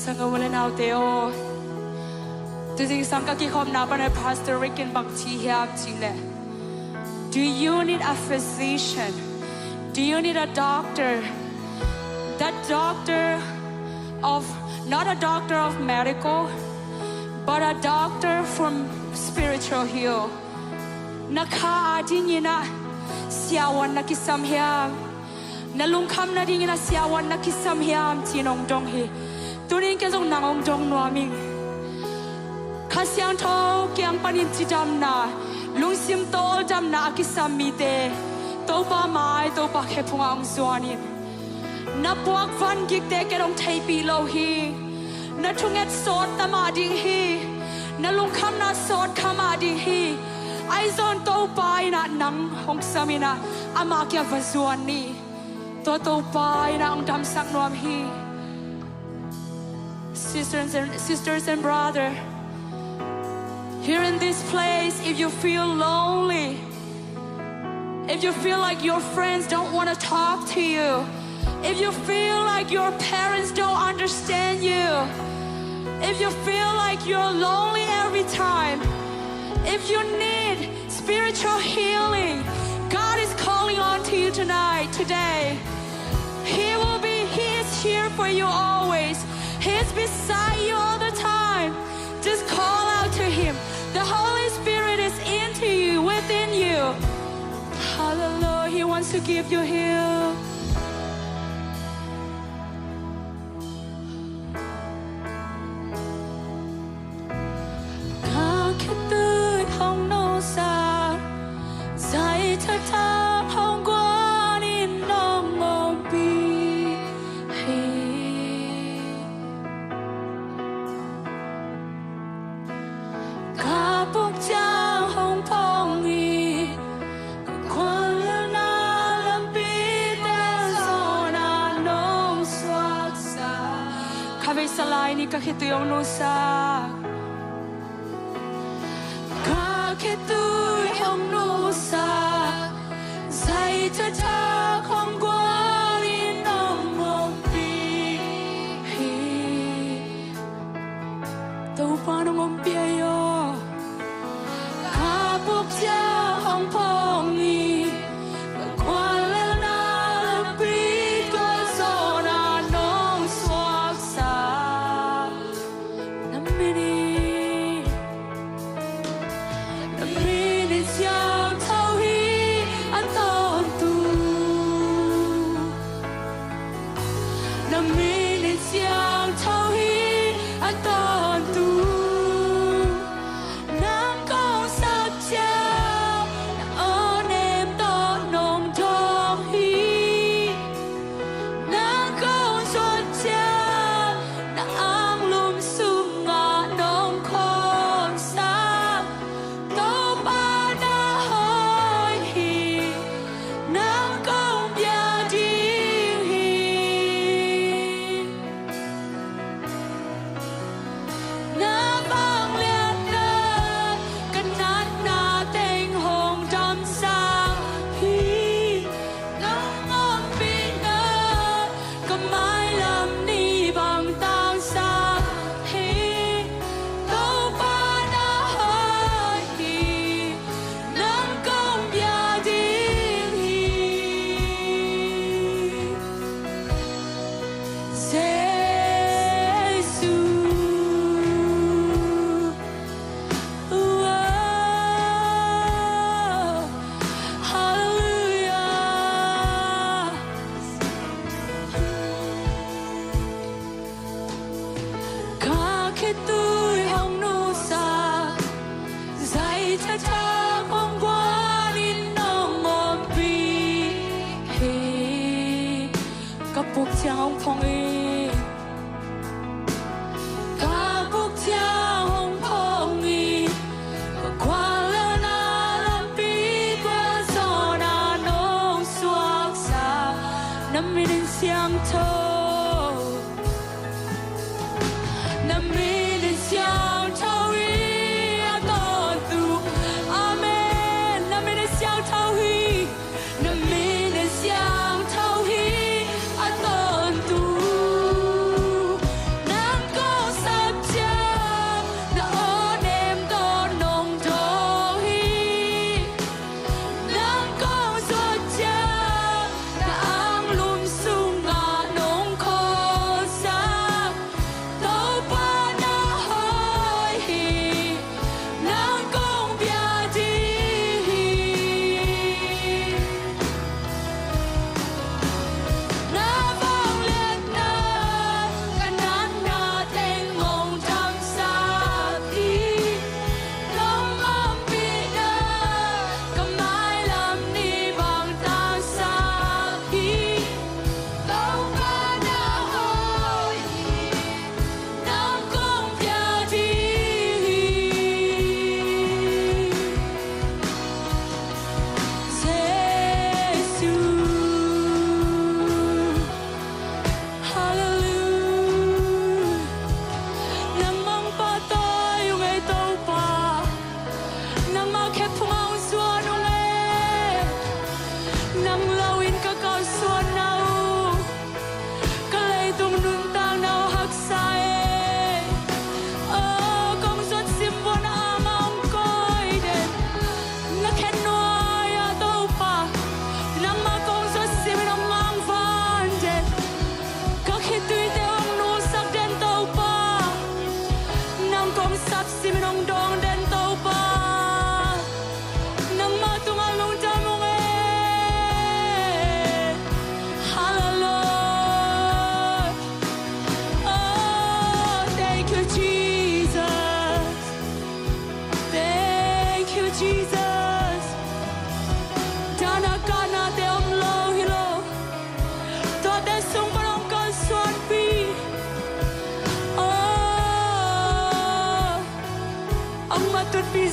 Sangawalan out there. Today, Sankaki kom na pa na Pastor Rick and Bakti hiam chile. Do you need a physician? Do you need a doctor? That doctor of, not a doctor of medical, but a doctor from spiritual heal. Naka adin na siawan na kisam hiam. Nalungkam na din na siawan na kisam hiam tinong dong hi. Tunin kesong nangong dong nuaming. Kasyang to kiang panin tidam na. Lungsim tol dam na kisam mite. Topa mai topa kepunga ang suanin. Na buak van gikte kerong teipi lo hi. Na tunget sot tama ding hi. Na lungkam na sot kama ding hi. Ai zon topa ina nang hong samina amakya vazuan ni. Topa ina ang damsak nuam hi. Sisters and brothers, here in this place, if you feel lonely, if you feel like your friends don't want to talk to you, if you feel like your parents don't understand you, if you feel like you're lonely every time, if you need spiritual healing, God is calling on to you tonight, today. He is here for you always. He's beside you all the time. Just call out to Him. The Holy Spirit is into you, within you. Hallelujah. He wants to give you heal. Salai ni kakituyong nusa, kakituyong nusa, say tatak hong guarin ng mumpihi. Tau pa ng mumpiayo, kapuk siya hong pongi, kakwala na lapit ko zona nong swaksa. Kapuk siang phong y, kapuk siang phong y, kakwala na lapit kwa zona nong swaksa, naminin siang to, naminin siang to y aton tu, amen, naminin siang to y, naminin siang to y. Nang ko con xuân nào cái lấy tung nun tang nào hắc sai công suất sim buồn am ông coi đến nó khen nói đâu pa nằm mà công suất sim nó ngang van đến các khi tùy theo ông nu sắc đến đâu pa nằm công sắp sim nó đong đến đâu pa nằm mà tung alung cha mong hallelujah oh thank you Jesus thank you Jesus Dana kana te om lo hilo to te sung parang kan suan pi oh ang matut pi